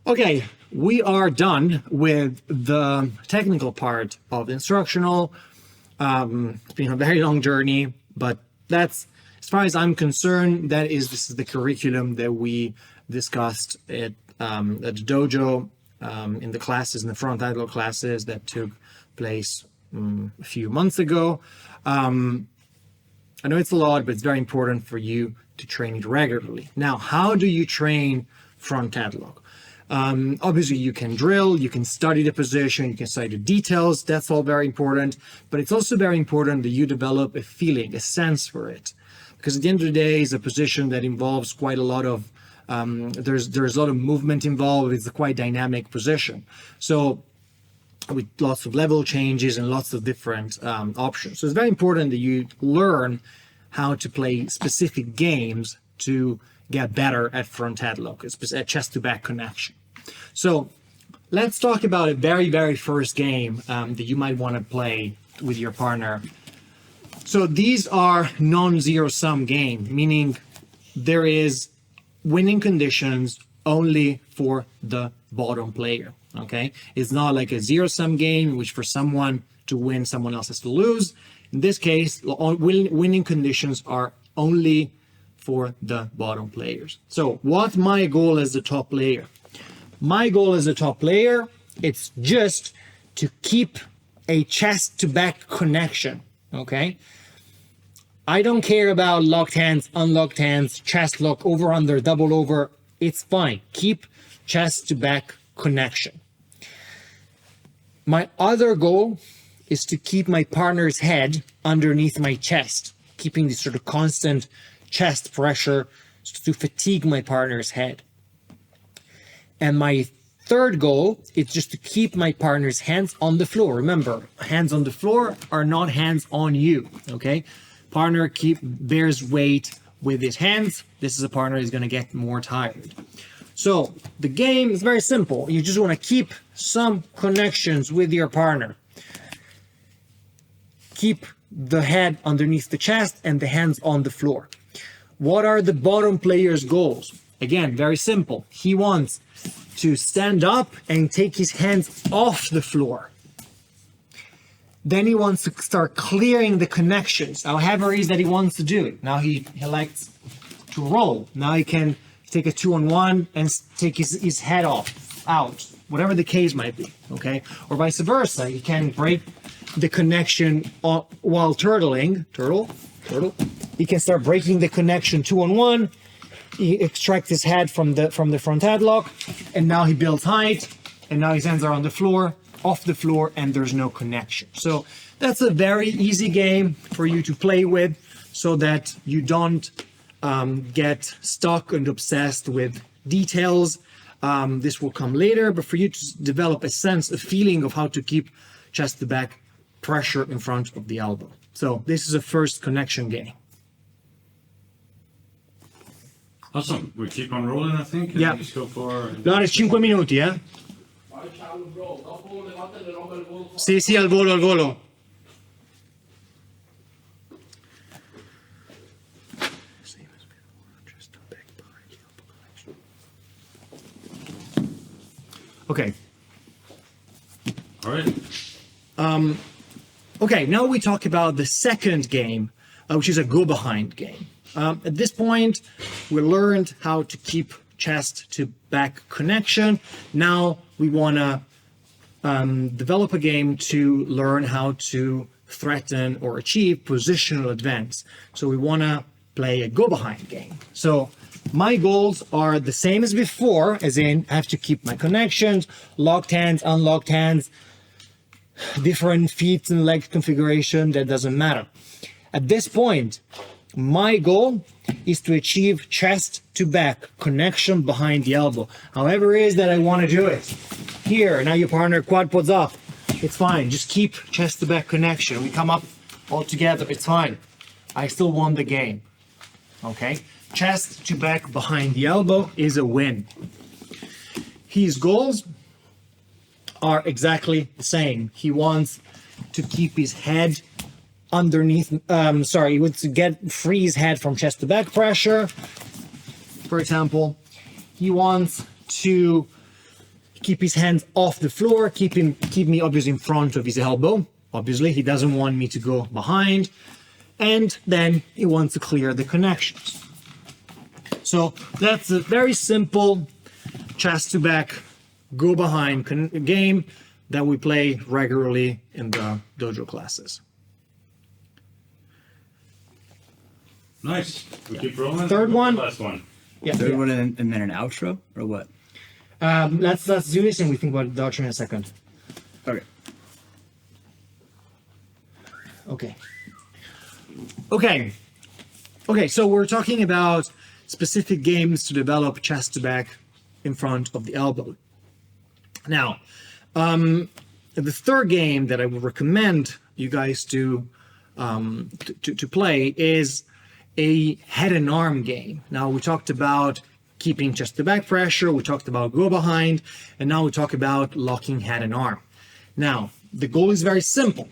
Okay, we are done with the technical part of instructional. It's been a very long journey, but that's, as far as I'm concerned, this is the curriculum that we discussed at the dojo in the classes, in the front idle classes that took place a few months ago. I know it's a lot, but it's very important for you to train it regularly. Now, how do you train front headlock? Obviously, you can drill, you can study the position, you can study the details. That's all very important. But it's also very important that you develop a feeling, a sense for it. Because at the end of the day, it's a position that involves quite a lot of, there's a lot of movement involved. It's a quite dynamic position. So with lots of level changes and lots of different options. So it's very important that you learn how to play specific games to get better at front headlock, at chest to back connection. So let's talk about a very first game that you might want to play with your partner. So these are non-zero sum game, meaning there is winning conditions only for the bottom player. Okay, it's not like a zero sum game in which for someone to win, someone else has to lose. In this case, winning conditions are only for the bottom players. So what's my goal as the top player? My goal as a top player, it's just to keep a chest to back connection. Okay, I don't care about locked hands, unlocked hands, chest lock, over, under, double over. It's fine. Keep chest to back connection. My other goal is to keep my partner's head underneath my chest, keeping this sort of constant chest pressure to fatigue my partner's head. And my third goal is just to keep my partner's hands on the floor. Remember, hands on the floor are not hands on you, okay? Partner bears weight with his hands. This is a partner who's going to get more tired. So the game is very simple. You just want to keep some connections with your partner. Keep the head underneath the chest and the hands on the floor. What are the bottom player's goals? Again, very simple. He wants to stand up and take his hands off the floor. Then he wants to start clearing the connections, however it is that he wants to do it. Now he likes to roll. Now he can take a 2-on-1 and take his head out, whatever the case might be, okay? Or vice versa, he can break the connection while turtle. He can start breaking the connection 2-on-1. He extracts his head from the front headlock, and now he builds height, and now his hands are on the floor, off the floor, and there's no connection. So that's a very easy game for you to play with, so that you don't get stuck and obsessed with details. This will come later, but for you to develop a sense, a feeling of how to keep chest to back pressure in front of the elbow. So this is a first connection game. Awesome. We keep on rolling, I think. And Yeah. Just go for... No, it's 5 minuti, eh? Sì, al volo. Okay. All right. Okay, now we talk about the second game, which is a go-behind game. At this point, we learned how to keep chest to back connection. Now we want to develop a game to learn how to threaten or achieve positional advance. So we want to play a go-behind game. So my goals are the same as before, as in I have to keep my connections, locked hands, unlocked hands, different feet and leg configuration, that doesn't matter. At this point, my goal is to achieve chest to back connection behind the elbow. However it is that I want to do it. Here, now your partner quad pods up. It's fine. Just keep chest to back connection. We come up all together. It's fine. I still won the game. Okay? Chest to back behind the elbow is a win. His goals are exactly the same. He wants to keep his head underneath, he wants to free his head from chest to back pressure, for example. He wants to keep his hands off the floor, keep me obviously in front of his elbow. Obviously, he doesn't want me to go behind. And then he wants to clear the connections. So that's a very simple chest to back, go behind game that we play regularly in the dojo classes. Nice. We keep rolling. Third one. Last one. Yeah. Third one and then an outro or what? Let's do this and we think about the outro in a second. Okay. Okay, so we're talking about specific games to develop chest to back in front of the elbow. Now, the third game that I would recommend you guys to play is a head and arm game. Now, we talked about keeping chest to back pressure, we talked about go behind, and now we talk about locking head and arm. Now, the goal is very simple.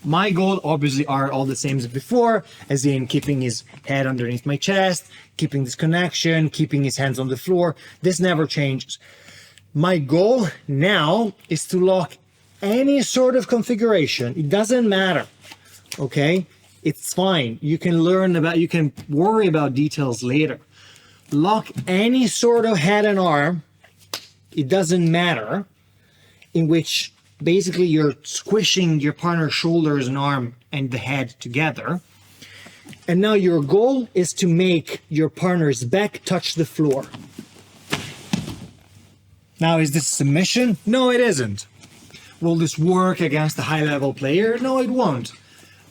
My goal obviously are all the same as before, as in keeping his head underneath my chest, keeping this connection, keeping his hands on the floor. This never changes. My goal now is to lock any sort of configuration. It doesn't matter, okay? It's fine. You can worry about details later. Lock any sort of head and arm, it doesn't matter, in which basically you're squishing your partner's shoulders and arm and the head together. And now your goal is to make your partner's back touch the floor. Now, is this submission? No, it isn't. Will this work against a high-level player? No, it won't.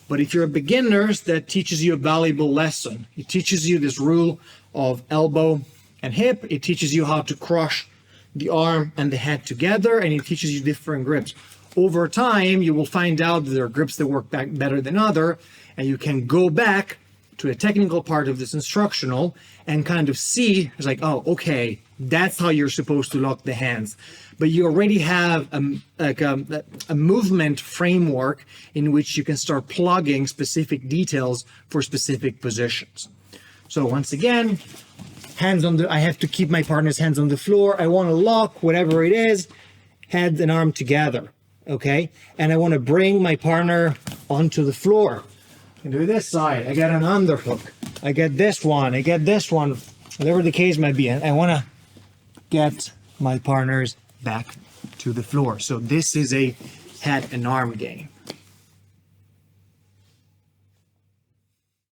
But if you're a beginner, that teaches you a valuable lesson. It teaches you this rule of elbow and hip. It teaches you how to crush the arm and the head together, and it teaches you different grips. Over time, you will find out that there are grips that work better than other, and you can go back to a technical part of this instructional and kind of see, it's like, oh, okay, that's how you're supposed to lock the hands. But you already have a movement framework in which you can start plugging specific details for specific positions. So once again, I have to keep my partner's hands on the floor. I want to lock whatever it is, head and arm together, okay? And I want to bring my partner onto the floor. I do this side, I get an underhook. I get this one, whatever the case might be. And I want to get my partners back to the floor. So this is a head and arm game.